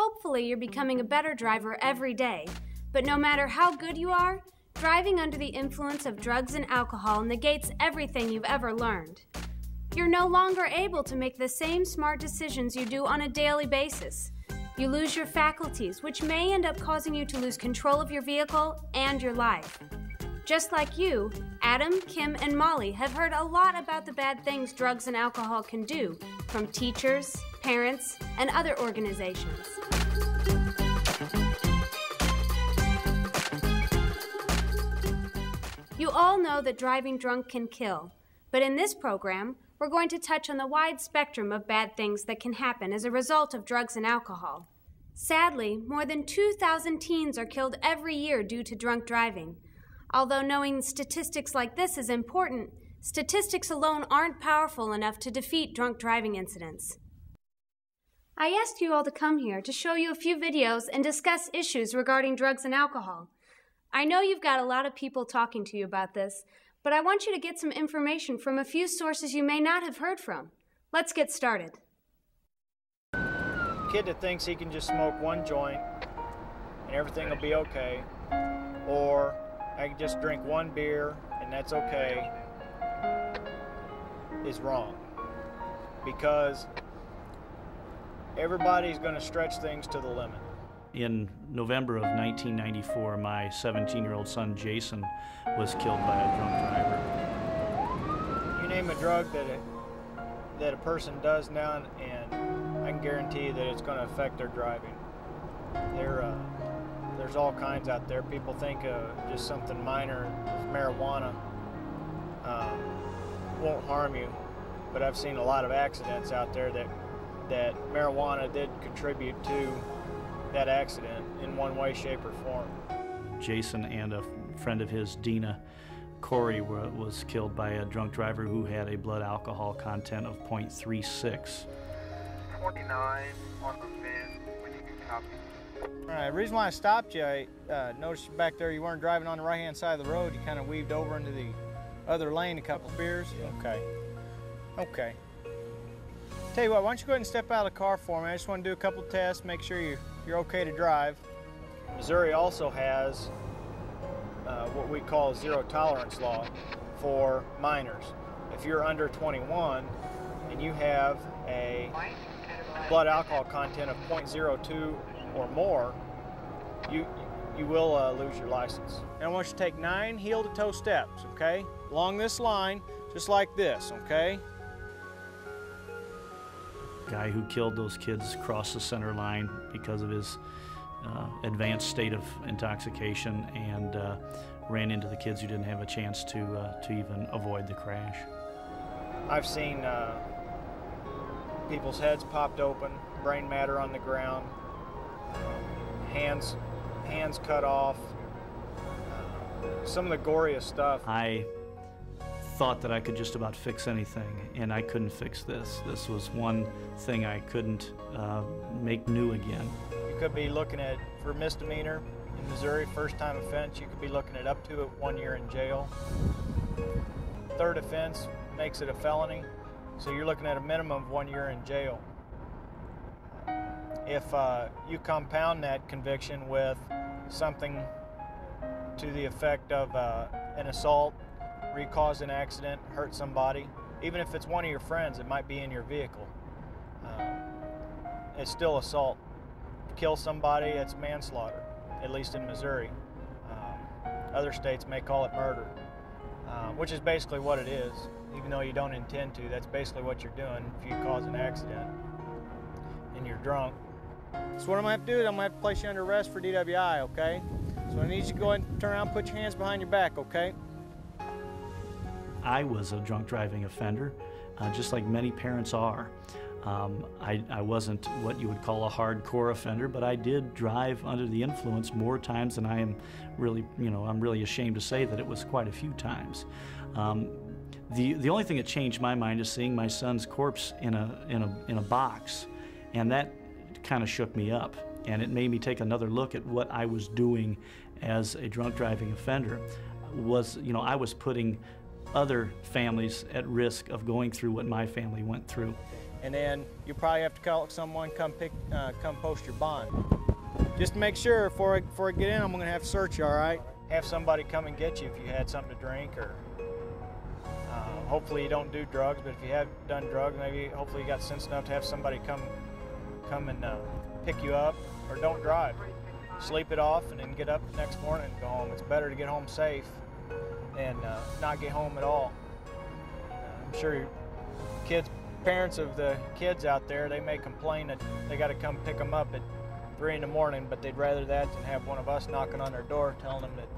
Hopefully, you're becoming a better driver every day. But no matter how good you are, driving under the influence of drugs and alcohol negates everything you've ever learned. You're no longer able to make the same smart decisions you do on a daily basis. You lose your faculties, which may end up causing you to lose control of your vehicle and your life. Just like you, Adam, Kim, and Molly have heard a lot about the bad things drugs and alcohol can do from teachers, parents, and other organizations. You all know that driving drunk can kill, but in this program, we're going to touch on the wide spectrum of bad things that can happen as a result of drugs and alcohol. Sadly, more than 2,000 teens are killed every year due to drunk driving. Although knowing statistics like this is important, statistics alone aren't powerful enough to defeat drunk driving incidents. I asked you all to come here to show you a few videos and discuss issues regarding drugs and alcohol. I know you've got a lot of people talking to you about this, but I want you to get some information from a few sources you may not have heard from. Let's get started. Kid that thinks he can just smoke one joint and everything will be okay, or I can just drink one beer and that's okay, is wrong. Because everybody's going to stretch things to the limit. In November of 1994, my 17-year-old son Jason was killed by a drunk driver. You name a drug that a person does now, and I can guarantee that it's going to affect their driving. There's all kinds out there. People think just something minor, marijuana, won't harm you, but I've seen a lot of accidents out there that marijuana did contribute to that accident in one way, shape, or form. Jason and a friend of his, Dina Corey, was killed by a drunk driver who had a blood alcohol content of 0.36. 29 on the VIN, when you can copy. All right, the reason why I stopped you, I noticed back there you weren't driving on the right-hand side of the road. You kind of weaved over into the other lane, a couple beers. Okay. Okay. Tell you what, why don't you go ahead and step out of the car for me? I just want to do a couple tests, make sure you're okay to drive. Missouri also has what we call zero tolerance law for minors. If you're under 21 and you have a blood alcohol content of 0.02 or more, you will lose your license. And I want you to take 9 heel-to-toe steps, okay? Along this line, just like this, okay? Guy who killed those kids crossed the center line because of his advanced state of intoxication and ran into the kids who didn't have a chance to even avoid the crash. I've seen people's heads popped open, brain matter on the ground, hands cut off, some of the goriest stuff. I thought that I could just about fix anything, and I couldn't fix this. This was one thing I couldn't make new again. You could be looking at, for misdemeanor in Missouri, first time offense, you could be looking at up to 1 year in jail. Third offense makes it a felony, so you're looking at a minimum of 1 year in jail. If you compound that conviction with something to the effect of an assault, where you cause an accident, hurt somebody, even if it's one of your friends, it might be in your vehicle. It's still assault. Kill somebody, it's manslaughter, at least in Missouri. Other states may call it murder, which is basically what it is. Even though you don't intend to, that's basically what you're doing if you cause an accident and you're drunk. So what I'm gonna have to do is I'm gonna have to place you under arrest for DWI, okay? So I need you to go ahead and turn around and put your hands behind your back, okay? I was a drunk driving offender, just like many parents are. I wasn't what you would call a hardcore offender, but I did drive under the influence more times than I am really, I'm really ashamed to say that it was quite a few times. The only thing that changed my mind is seeing my son's corpse in a box, and that kind of shook me up, and it made me take another look at what I was doing as a drunk driving offender. I was putting other families at risk of going through what my family went through. and then you'll probably have to call someone, come post your bond. Just to make sure before I get in, I'm gonna have to search you, all right? Have somebody come and get you if you had something to drink, or hopefully you don't do drugs, but if you have done drugs, maybe hopefully you got sense enough to have somebody come and pick you up, or don't drive. Sleep it off and then get up the next morning and go home. It's better to get home safe and not get home at all. I'm sure parents of the kids out there, they may complain that they got to come pick them up at 3 in the morning, but they'd rather that than have one of us knocking on their door telling them that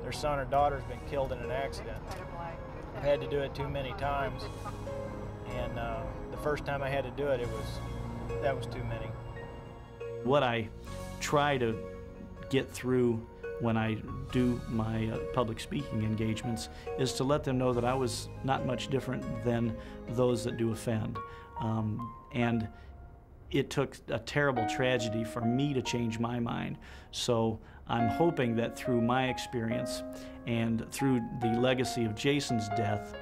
their son or daughter's been killed in an accident. I've had to do it too many times, and the first time I had to do it, that was too many. What I try to get through when I do my public speaking engagements is to let them know that I was not much different than those that do offend. And it took a terrible tragedy for me to change my mind. So I'm hoping that through my experience and through the legacy of Jason's death,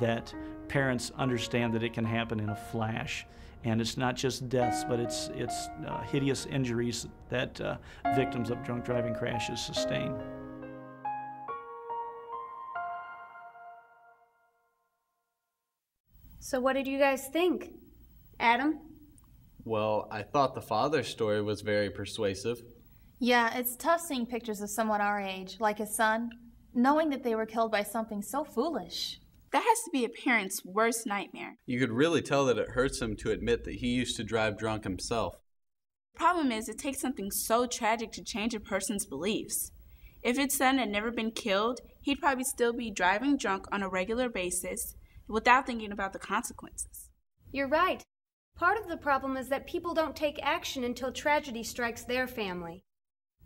that parents understand that it can happen in a flash. And it's not just deaths, but it's hideous injuries that victims of drunk driving crashes sustain. So what did you guys think? Adam? Well, I thought the father's story was very persuasive. Yeah, it's tough seeing pictures of someone our age, like his son, knowing that they were killed by something so foolish. That has to be a parent's worst nightmare. You could really tell that it hurts him to admit that he used to drive drunk himself. The problem is, it takes something so tragic to change a person's beliefs. If his son had never been killed, he'd probably still be driving drunk on a regular basis without thinking about the consequences. You're right. Part of the problem is that people don't take action until tragedy strikes their family.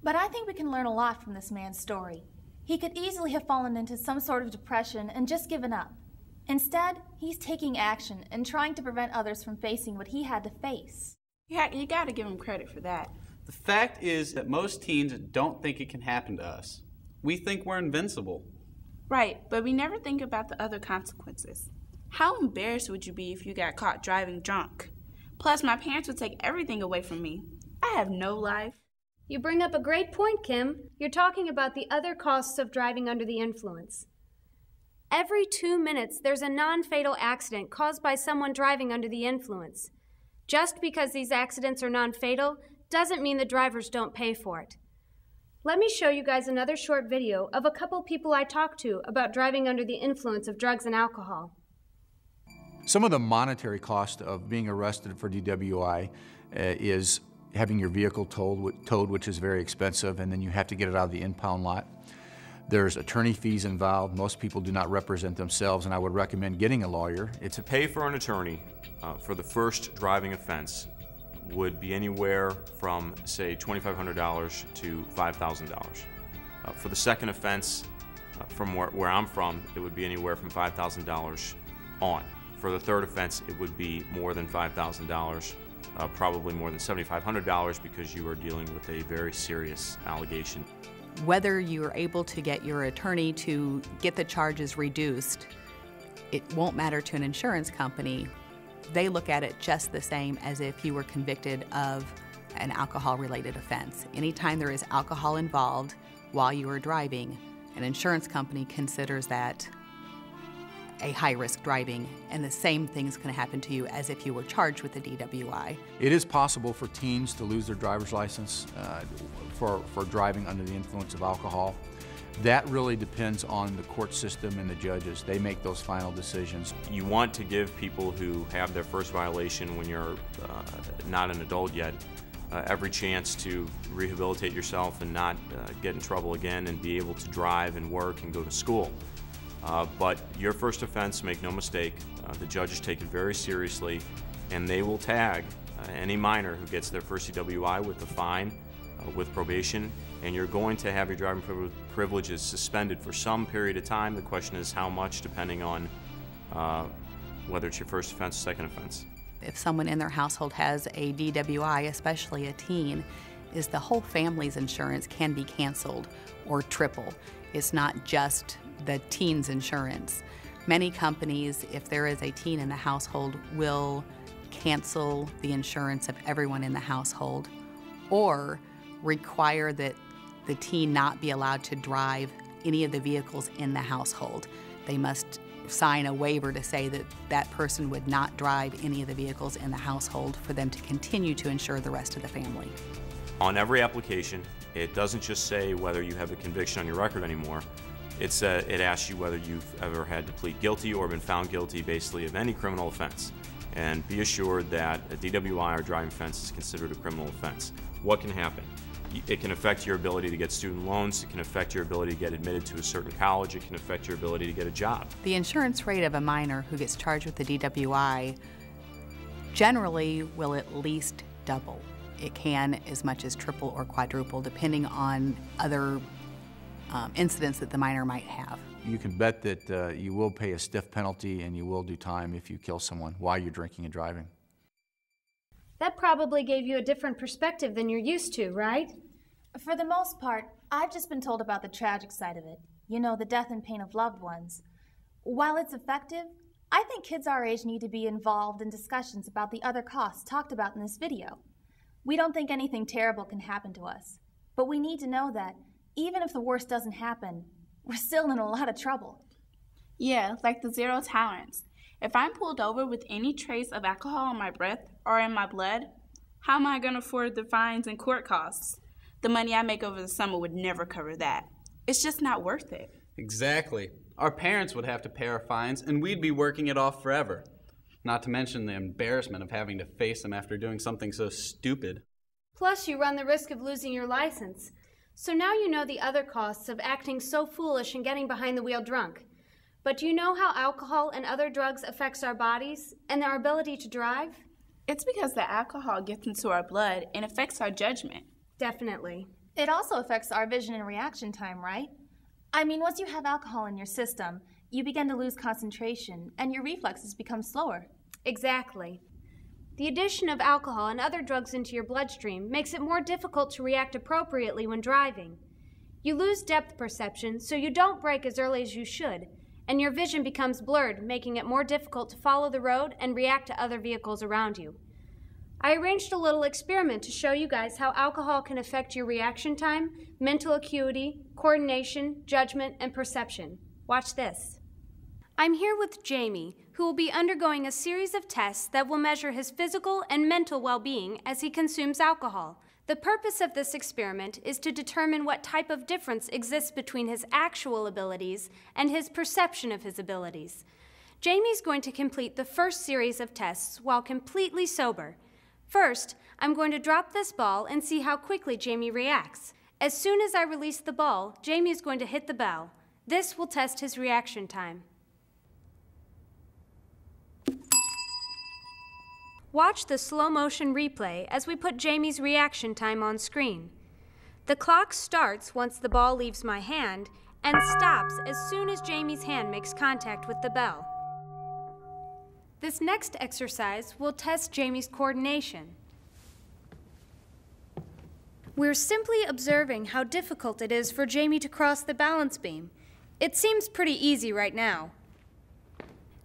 But I think we can learn a lot from this man's story. He could easily have fallen into some sort of depression and just given up. Instead, he's taking action and trying to prevent others from facing what he had to face. Yeah, you gotta give him credit for that. The fact is that most teens don't think it can happen to us. We think we're invincible. Right, but we never think about the other consequences. How embarrassed would you be if you got caught driving drunk? Plus, my parents would take everything away from me. I have no life. You bring up a great point, Kim. You're talking about the other costs of driving under the influence. Every 2 minutes, there's a non-fatal accident caused by someone driving under the influence. Just because these accidents are non-fatal doesn't mean the drivers don't pay for it. Let me show you guys another short video of a couple people I talked to about driving under the influence of drugs and alcohol. Some of the monetary cost of being arrested for DWI is having your vehicle towed, which is very expensive, and then you have to get it out of the impound lot. There's attorney fees involved. Most people do not represent themselves, and I would recommend getting a lawyer. To pay for an attorney for the first driving offense would be anywhere from, say, $2,500 to $5,000. For the second offense, from where I'm from, it would be anywhere from $5,000 on. For the third offense, it would be more than $5,000. Probably more than $7,500 because you are dealing with a very serious allegation. Whether you are able to get your attorney to get the charges reduced, it won't matter to an insurance company. They look at it just the same as if you were convicted of an alcohol-related offense. Anytime there is alcohol involved while you are driving, an insurance company considers that a high-risk driving, and the same thing's going to happen to you as if you were charged with a DWI. It is possible for teens to lose their driver's license for driving under the influence of alcohol. That really depends on the court system and the judges. They make those final decisions. You want to give people who have their first violation when you're not an adult yet every chance to rehabilitate yourself and not get in trouble again and be able to drive and work and go to school. But your first offense, make no mistake, the judges take it very seriously, and they will tag any minor who gets their first DWI with a fine, with probation, and you're going to have your driving privileges suspended for some period of time. The question is how much, depending on whether it's your first offense or second offense. If someone in their household has a DWI, especially a teen, is the whole family's insurance can be canceled or triple. It's not just the teen's insurance. Many companies, if there is a teen in the household, will cancel the insurance of everyone in the household or require that the teen not be allowed to drive any of the vehicles in the household. They must sign a waiver to say that that person would not drive any of the vehicles in the household for them to continue to insure the rest of the family. On every application, it doesn't just say whether you have a conviction on your record anymore. It asks you whether you've ever had to plead guilty or been found guilty basically of any criminal offense. And be assured that a DWI or driving offense is considered a criminal offense. What can happen? It can affect your ability to get student loans. It can affect your ability to get admitted to a certain college. It can affect your ability to get a job. The insurance rate of a minor who gets charged with the DWI generally will at least double. It can as much as triple or quadruple, depending on other incidents that the minor might have. You can bet that you will pay a stiff penalty and you will do time if you kill someone while you're drinking and driving. That probably gave you a different perspective than you're used to, right? For the most part, I've just been told about the tragic side of it. You know, the death and pain of loved ones. While it's effective, I think kids our age need to be involved in discussions about the other costs talked about in this video. We don't think anything terrible can happen to us, but we need to know that even if the worst doesn't happen, we're still in a lot of trouble. Yeah, like the zero tolerance. If I'm pulled over with any trace of alcohol in my breath or in my blood, how am I going to afford the fines and court costs? The money I make over the summer would never cover that. It's just not worth it. Exactly. Our parents would have to pay our fines, and we'd be working it off forever. Not to mention the embarrassment of having to face them after doing something so stupid. Plus, you run the risk of losing your license. So now you know the other costs of acting so foolish and getting behind the wheel drunk. But do you know how alcohol and other drugs affects our bodies and our ability to drive? It's because the alcohol gets into our blood and affects our judgment. Definitely. It also affects our vision and reaction time, right? I mean, once you have alcohol in your system, you begin to lose concentration and your reflexes become slower. Exactly. The addition of alcohol and other drugs into your bloodstream makes it more difficult to react appropriately when driving. You lose depth perception, so you don't brake as early as you should, and your vision becomes blurred, making it more difficult to follow the road and react to other vehicles around you. I arranged a little experiment to show you guys how alcohol can affect your reaction time, mental acuity, coordination, judgment, and perception. Watch this. I'm here with Jamie, who will be undergoing a series of tests that will measure his physical and mental well-being as he consumes alcohol. The purpose of this experiment is to determine what type of difference exists between his actual abilities and his perception of his abilities. Jamie's going to complete the first series of tests while completely sober. First, I'm going to drop this ball and see how quickly Jamie reacts. As soon as I release the ball, Jamie is going to hit the bell. This will test his reaction time. Watch the slow motion replay as we put Jamie's reaction time on screen. The clock starts once the ball leaves my hand and stops as soon as Jamie's hand makes contact with the bell. This next exercise will test Jamie's coordination. We're simply observing how difficult it is for Jamie to cross the balance beam. It seems pretty easy right now.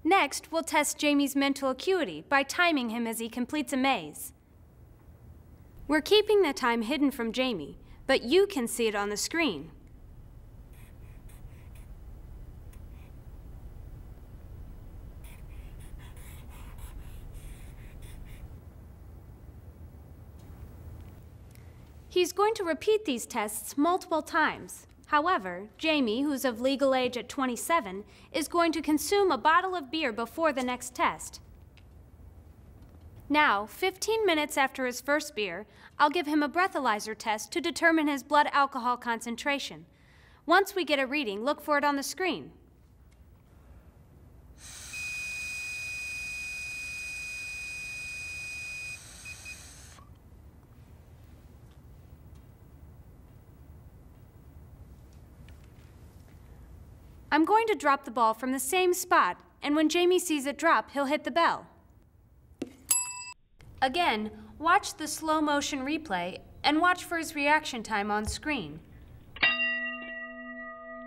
Next, we'll test Jamie's mental acuity by timing him as he completes a maze. We're keeping the time hidden from Jamie, but you can see it on the screen. He's going to repeat these tests multiple times. However, Jamie, who's of legal age at 27, is going to consume a bottle of beer before the next test. Now, 15 minutes after his first beer, I'll give him a breathalyzer test to determine his blood alcohol concentration. Once we get a reading, look for it on the screen. I'm going to drop the ball from the same spot, and when Jamie sees it drop, he'll hit the bell. Again, watch the slow motion replay and watch for his reaction time on screen.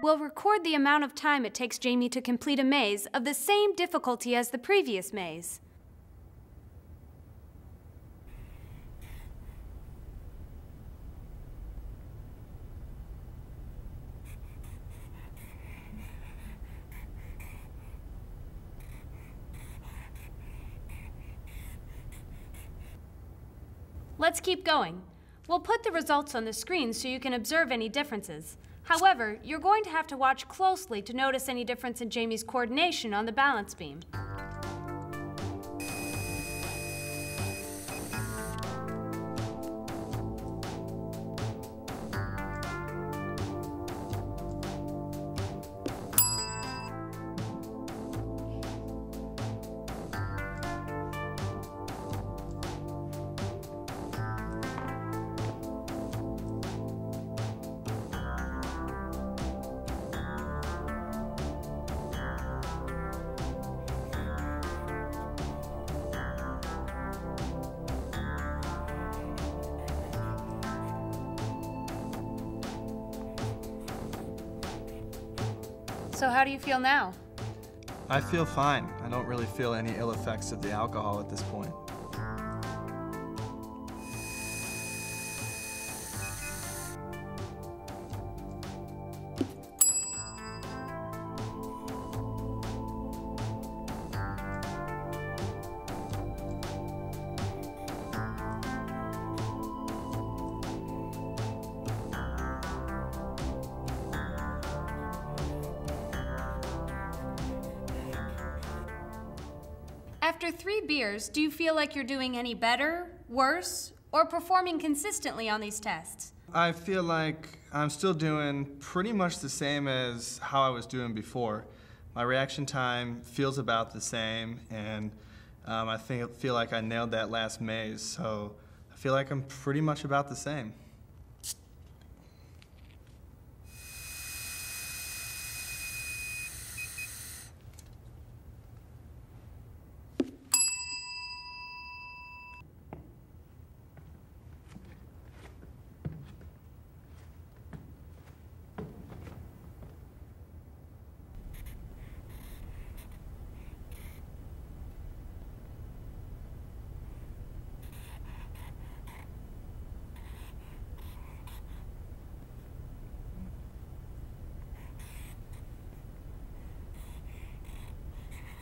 We'll record the amount of time it takes Jamie to complete a maze of the same difficulty as the previous maze. Let's keep going. We'll put the results on the screen so you can observe any differences. However, you're going to have to watch closely to notice any difference in Jamie's coordination on the balance beam. So how do you feel now? I feel fine. I don't really feel any ill effects of the alcohol at this point. After 3 beers, do you feel like you're doing any better, worse, or performing consistently on these tests? I feel like I'm still doing pretty much the same as how I was doing before. My reaction time feels about the same, and I feel like I nailed that last maze, so I feel like I'm pretty much about the same.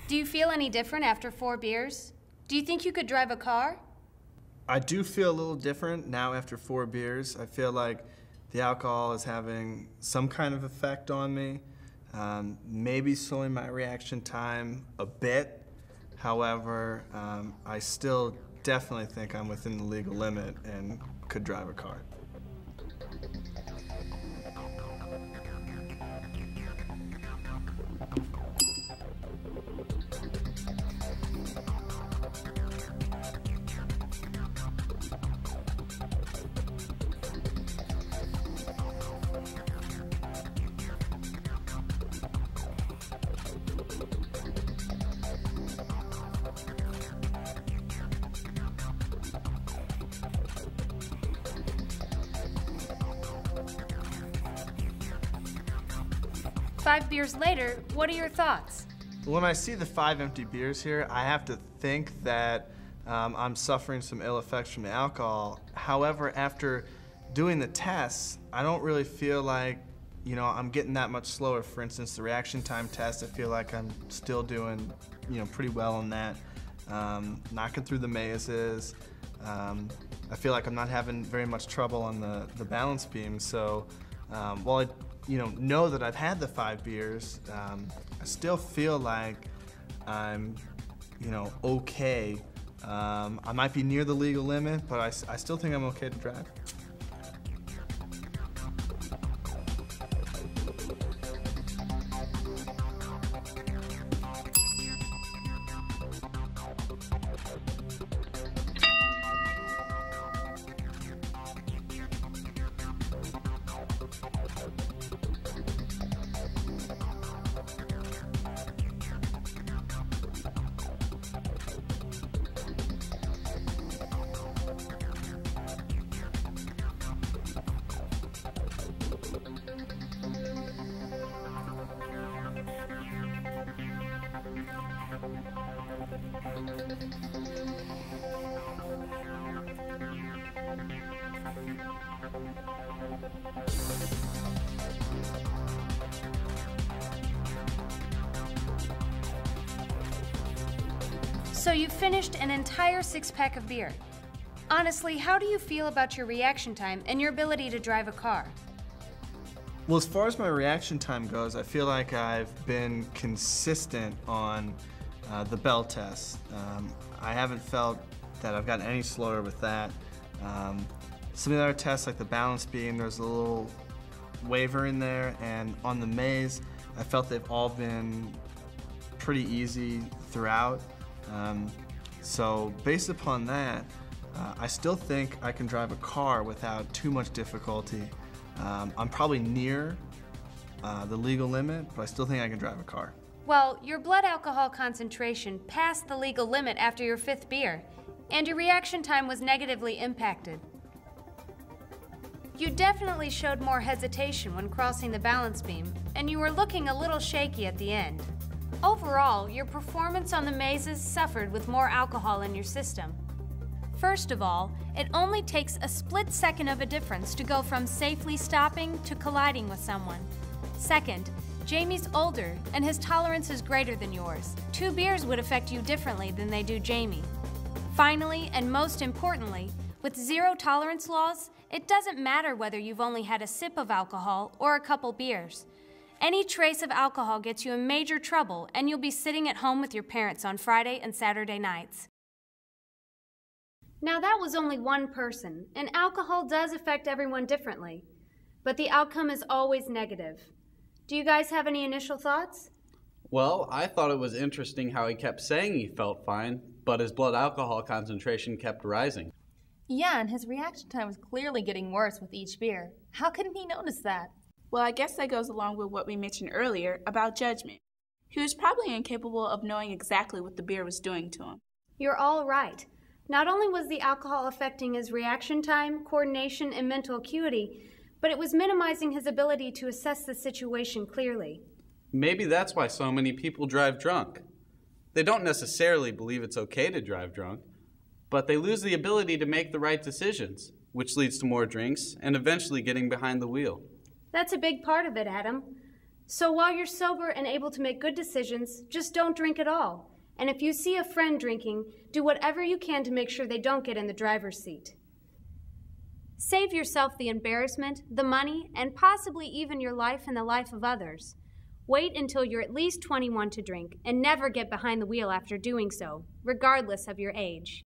Do you feel any different after 4 beers? Do you think you could drive a car? I do feel a little different now after 4 beers. I feel like the alcohol is having some kind of effect on me, maybe slowing my reaction time a bit. However, I still definitely think I'm within the legal limit and could drive a car. Five beers later, what are your thoughts? When I see the 5 empty beers here, I have to think that I'm suffering some ill effects from the alcohol. However, after doing the tests, I don't really feel like, I'm getting that much slower. For instance, the reaction time test, I feel like I'm still doing, pretty well on that. Knocking through the mazes. I feel like I'm not having very much trouble on the balance beam. So while I know that I've had the 5 beers, I still feel like I'm, okay. I might be near the legal limit, but I still think I'm okay to drive. So you've finished an entire 6-pack of beer. Honestly, how do you feel about your reaction time and your ability to drive a car? Well, as far as my reaction time goes, I feel like I've been consistent on the bell test. I haven't felt that I've gotten any slower with that. Some of the other tests, like the balance beam, there's a little waver in there, and on the maze, I felt they've all been pretty easy throughout. So based upon that, I still think I can drive a car without too much difficulty. I'm probably near the legal limit, but I still think I can drive a car. Well, your blood alcohol concentration passed the legal limit after your 5th beer, and your reaction time was negatively impacted. You definitely showed more hesitation when crossing the balance beam, and you were looking a little shaky at the end. Overall, your performance on the mazes suffered with more alcohol in your system. First of all, it only takes a split second of a difference to go from safely stopping to colliding with someone. Second, Jamie's older and his tolerance is greater than yours. 2 beers would affect you differently than they do Jamie. Finally, and most importantly, with zero tolerance laws, it doesn't matter whether you've only had a sip of alcohol or a couple beers. Any trace of alcohol gets you in major trouble, and you'll be sitting at home with your parents on Friday and Saturday nights. Now that was only one person, and alcohol does affect everyone differently, but the outcome is always negative. Do you guys have any initial thoughts? Well, I thought it was interesting how he kept saying he felt fine, but his blood alcohol concentration kept rising. Yeah, and his reaction time was clearly getting worse with each beer. How couldn't he notice that? Well, I guess that goes along with what we mentioned earlier about judgment. He was probably incapable of knowing exactly what the beer was doing to him. You're all right. Not only was the alcohol affecting his reaction time, coordination, and mental acuity, but it was minimizing his ability to assess the situation clearly. Maybe that's why so many people drive drunk. They don't necessarily believe it's okay to drive drunk, but they lose the ability to make the right decisions, which leads to more drinks and eventually getting behind the wheel. That's a big part of it, Adam. So while you're sober and able to make good decisions, just don't drink at all. And if you see a friend drinking, do whatever you can to make sure they don't get in the driver's seat. Save yourself the embarrassment, the money, and possibly even your life and the life of others. Wait until you're at least 21 to drink, and never get behind the wheel after doing so, regardless of your age.